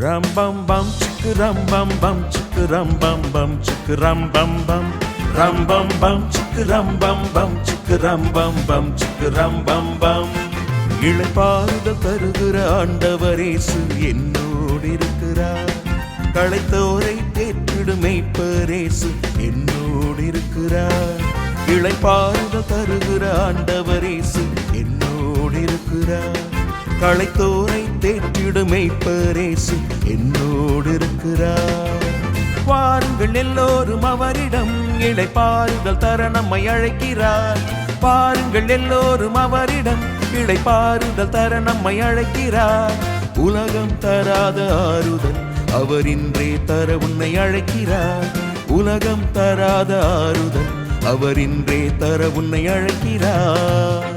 Ram bum bum chicka ram bum bum chicka ram bum bum chicka ram bum bum ram bum bum chicka ram bum bum chicka ram bum bum chicka ram bum bum இளைப்பாறுதல் தருகிற ஆண்டவர் இயேசு என்னோடு இருக்கிறார். களைத்தோரை தேற்றிடும் மேய்ப்பர் இயேசு என்னோடு இருக்கிறார். இளைப்பாறுதல் தருகிற ஆண்டவர் இயேசு என்னோடு இருக்கிறார். களைத்தோரை தேற்றிடும் மேய்ப்பர் இயேசு என்னோடு இருக்கிறார். வாருங்கள் எல்லோரும் அவரிடம், இளைப்பாறுதல் தர நம்மை அழைக்கிறார். பாருங்கள் எல்லோரும் அவரிடம், இளைப்பாறுதல் தர நம்மை அழைக்கிறார். உலகம் தராத ஆறுதல் அவரின்றே தர உன்னை அழைக்கிறார். உலகம் தராத ஆறுதல் அவரின்றே தர உன்னை அழைக்கிறார்.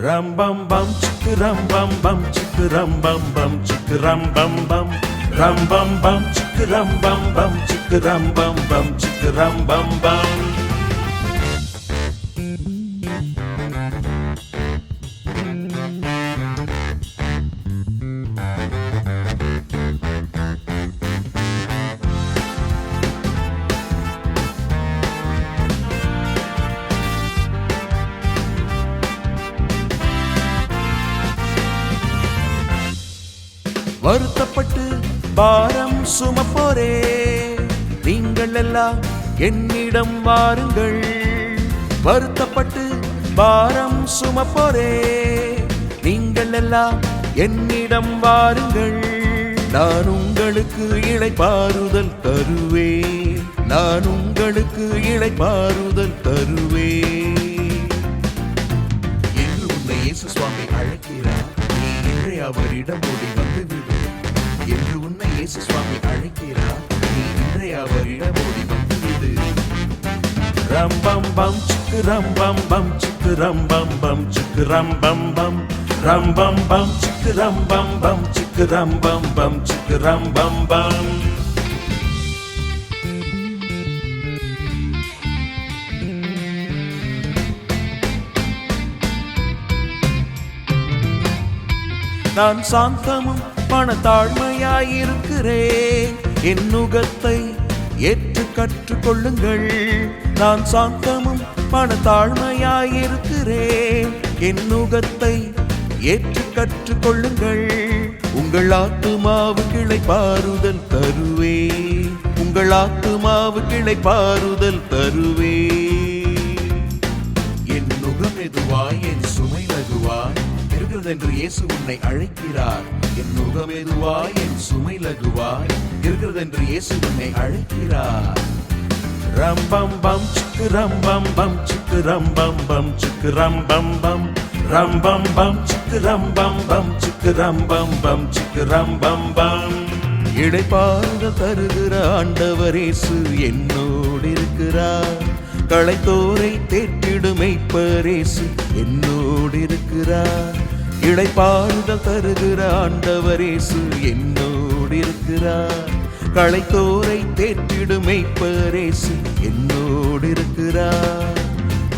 ரம் பம் பம் சிக்கு ரம் பம் பம் சிக்கு ரம் பம் பம் சிக்கு ரம் பம் பம் ரம் பம் பம் சிக்கு ரம் பம் பம் சிக்கு ரம் பம் பம் சிக்கு ரம் பம் பம். வருத்தப்பட்டு பாரம் சுமப்போரே, நீங்கள் எல்லாம் என்னிடம் வாருங்கள். வருத்தப்பட்டு பாரம் சுமப்போரே, நீங்கள் எல்லாம் என்னிடம் வாருங்கள். நான் உங்களுக்கு இளைப்பாறுதல் தருவேன். நான் உங்களுக்கு இளைப்பாறுதல் தருவேன் என்று உன்னை இயேசு சுவாமி அழைக்கிறார். நீ இன்றைய அவரிடம் ஓடி வந்துவிடு என்று உன்னை இயேசு சுவாமி அழைக்கிறார். நீ இன்றைய அவரிடம் ஓடி வந்துவிடு. ரம் பம் பம் சிக்கு ரம் பம் பம் சிக்கு ரம் பம் பம் சிக்கு ரம் பம் பம் ரம் பம் பம் சிக்கு ரம் பம் பம் சிக்கு ரம் பம் பம் சிக்கு ரம் பம் பம். நான் சாந்தமும் மனத்தாழ்மையாயிருக்கிறேன். என் நுகத்தை ஏற்று கற்றுக்கொள்ளுங்கள். நான் சாந்தமும் மனத்தாழ்மையாயிருக்கிறேன். என் நுகத்தை ஏற்று கற்றுக்கொள்ளுங்கள். உங்கள் ஆத்துமாவுக்கு இளைப்பாறுதல் தருவேன். உங்கள் ஆத்துமாவுக்கு இளைப்பாறுதல் தருவேன். என் நுகம் எதுவாய் என் சுமை லகுவாய் இருக்கிறது என்று இயேசு உன்னை அழைக்கிறார். என் நுகம் எதுவாய் என் சுமை லகுவாய் இருக்கிறது என்று இயேசு உன்னை அழைக்கிறார். ரம் பம் பம் சிக்கு ரம் பம் பம் சிக்கு ரம் பம் பம் சிக்கு ரம் பம் பம் ரம் பம் பம் சிக்கு ரம் பம் பம் சிக்கு ரம் பம் பம் சிக்கு ரம் பம் பம். இளைப்பாறுதல் தருகிற ஆண்டவர் இயேசு என்னோடு இருக்கிறார். களைத்தோரை தேற்றிடும் மேய்ப்பர் இயேசு என்னோடு இருக்கிறார். இளைப்பாறுதல் தருகிற ஆண்டவர் இயேசு என்னோடு இருக்கிறார். களைத்தோரை தேற்றிடும் மேய்ப்பர் இயேசு என்னோடு இருக்கிறார்.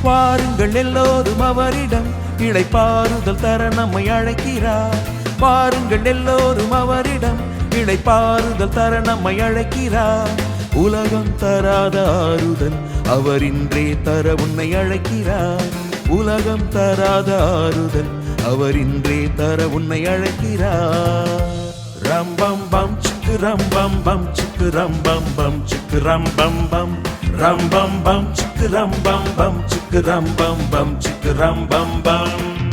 வாருங்கள் எல்லோரும் அவரிடம், இளைப்பாறுதல் தர நம்மை அழைக்கிறார். வாருங்கள் எல்லோரும் அவரிடம், இளைப்பாறுதல் தர நம்மை அழைக்கிறார். உலகம் தராத ஆறுதல் அவரின்றே தர உன்னை அழைக்கிறார். உலகம் தராத ஆறுதல் அவரின்றே தர உன்னை அழைக்கிறார். ரம் பம் பம் சிக்கு ரம் பம் பம் சிக்கு ரம் பம் பம் சிக்கு ரம் பம் பம் ரம் பம் பம் சிக்கு ரம் பம் பம் சிக்கு ரம் பம் பம் சிக்கு ரம் பம் பம்.